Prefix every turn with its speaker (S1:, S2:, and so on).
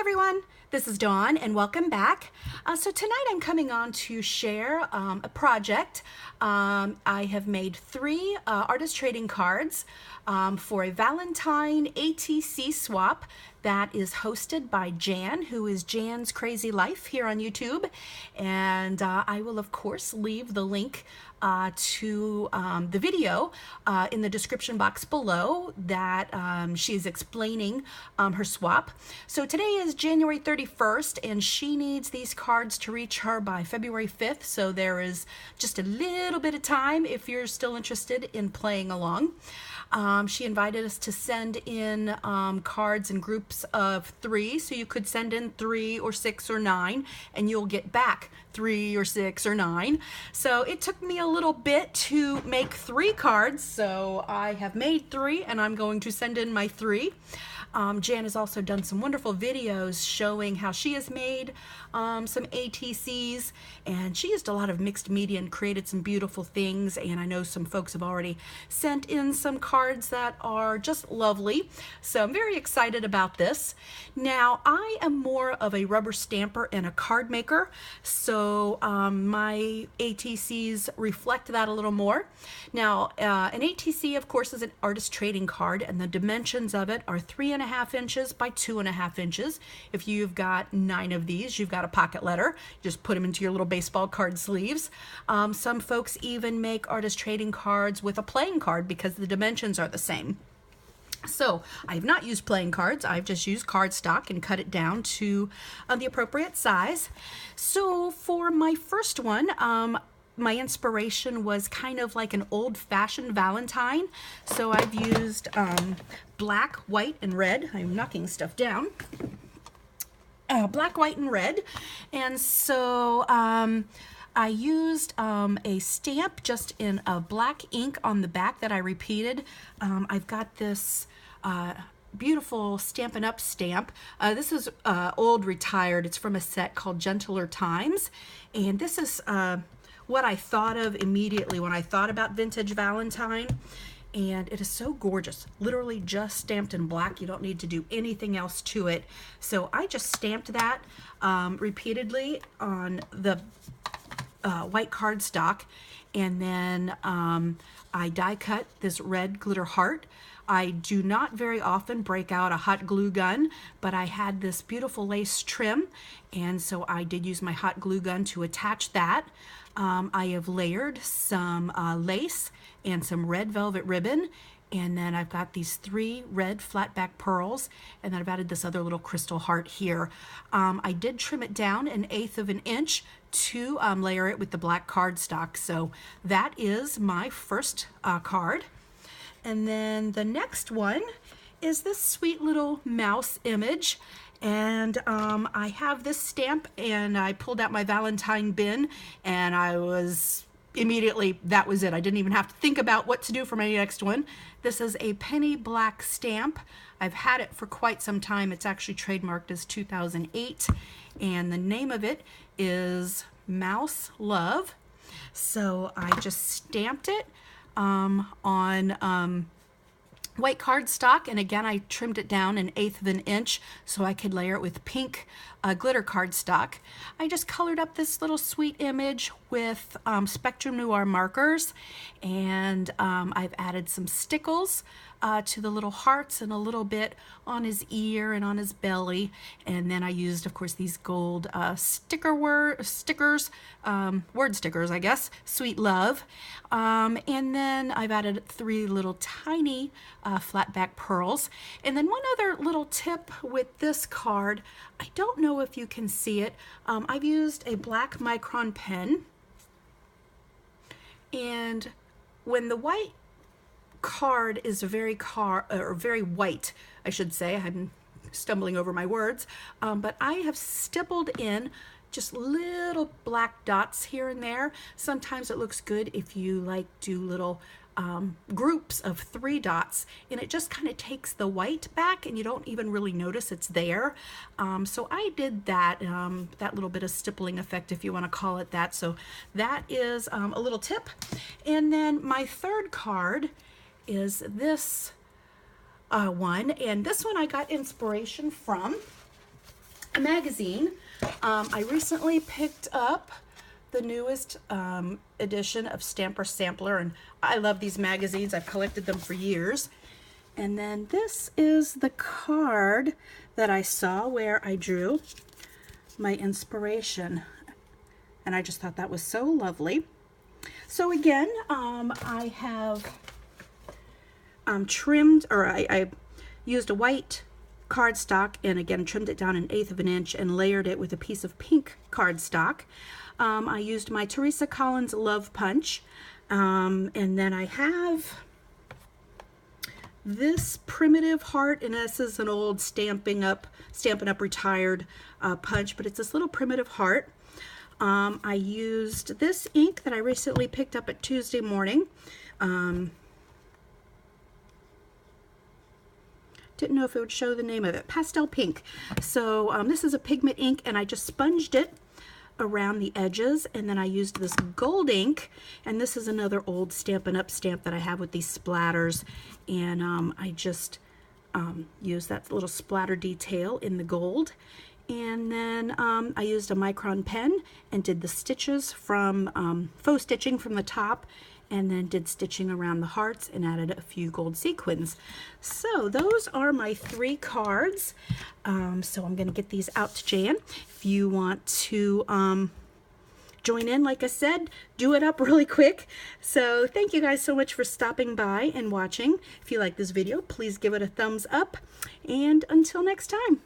S1: everyone, this is Dawn and welcome back. So tonight I'm coming on to share a project. I have made three artist trading cards for a Valentine ATC swap that is hosted by Jan, who is Janscrazylife here on YouTube. And I will of course leave the link to the video in the description box below that she's explaining her swap. So today is January 31st and she needs these cards to reach her by February 5th, so there is just a little bit of time if you're still interested in playing along. She invited us to send in cards in groups of 3, so you could send in 3 or 6 or 9 and you'll get back 3 or 6 or 9. So it took me a little bit to make 3 cards, so I have made 3 and I'm going to send in my 3. Jan has also done some wonderful videos showing how she has made some ATCs, and she used a lot of mixed media and created some beautiful things, and I know some folks have already sent in some cards that are just lovely, so I'm very excited about this. Now, I am more of a rubber stamper and a card maker, so my ATCs reflect that a little more. Now, an ATC, of course, is an artist trading card, and the dimensions of it are 3.5 inches by 2.5 inches. If you've got 9 of these, you've got a pocket letter. Just put them into your little baseball card sleeves. Some folks even make artist trading cards with a playing card because the dimensions are the same. So I've not used playing cards, I've just used cardstock and cut it down to the appropriate size. So for my first one, my inspiration was kind of like an old-fashioned Valentine. So I've used black, white, and red. I'm knocking stuff down. Black, white, and red. And so I used a stamp just in a black ink on the back that I repeated. I've got this beautiful Stampin' Up! Stamp. This is old retired. It's from a set called Gentler Times. And this is what I thought of immediately when I thought about vintage Valentine. And it is so gorgeous, literally just stamped in black. You don't need to do anything else to it. So I just stamped that repeatedly on the white cardstock, and then I die cut this red glitter heart. I do not very often break out a hot glue gun, but I had this beautiful lace trim, and so I did use my hot glue gun to attach that. I have layered some lace and some red velvet ribbon, and then I've got these 3 red flat back pearls, and then I've added this other little crystal heart here. I did trim it down 1/8 of an inch to layer it with the black cardstock. So that is my first card. And then the next one is this sweet little mouse image. And I have this stamp, and I pulled out my Valentine bin, and I was immediately, that was it. I didn't even have to think about what to do for my next one. This is a penny black stamp. I've had it for quite some time. It's actually trademarked as 2008, and the name of it is Mouse Love. So I just stamped it on white cardstock, and again I trimmed it down 1/8 of an inch so I could layer it with pink glitter cardstock. I just colored up this little sweet image with Spectrum Noir markers, and I've added some stickles to the little hearts and a little bit on his ear and on his belly, and then I used, of course, these gold word stickers, I guess, Sweet Love, and then I've added 3 little tiny flat back pearls. And then one other little tip with this card, I don't know if you can see it, I've used a black micron pen, and when the white card is very white, I should say. I'm stumbling over my words, but I have stippled in just little black dots here and there. Sometimes it looks good if you like do little groups of 3 dots, and it just kind of takes the white back and you don't even really notice it's there. So I did that, that little bit of stippling effect, if you want to call it that. So that is a little tip. And then my third card is this one, and this one I got inspiration from magazine. I recently picked up the newest edition of Stamper Sampler, and I love these magazines. I've collected them for years. And then this is the card that I saw where I drew my inspiration, and I just thought that was so lovely. So again, I have trimmed, or I used a white cardstock and again trimmed it down 1/8 of an inch and layered it with a piece of pink cardstock. I used my Teresa Collins Love Punch, and then I have this primitive heart, and this is an old Stampin' Up retired punch, but it's this little primitive heart. I used this ink that I recently picked up at Tuesday morning. Didn't know if it would show the name of it. Pastel Pink. So this is a pigment ink, and I just sponged it around the edges, and then I used this gold ink, and this is another old Stampin' Up stamp that I have with these splatters, and I just used that little splatter detail in the gold. And then I used a micron pen and did the stitches from faux stitching from the top, and then did stitching around the hearts and added a few gold sequins. So those are my 3 cards. So I'm going to get these out to Jan. If you want to join in, like I said, do it up really quick. So thank you guys so much for stopping by and watching. If you like this video, please give it a thumbs up. And until next time.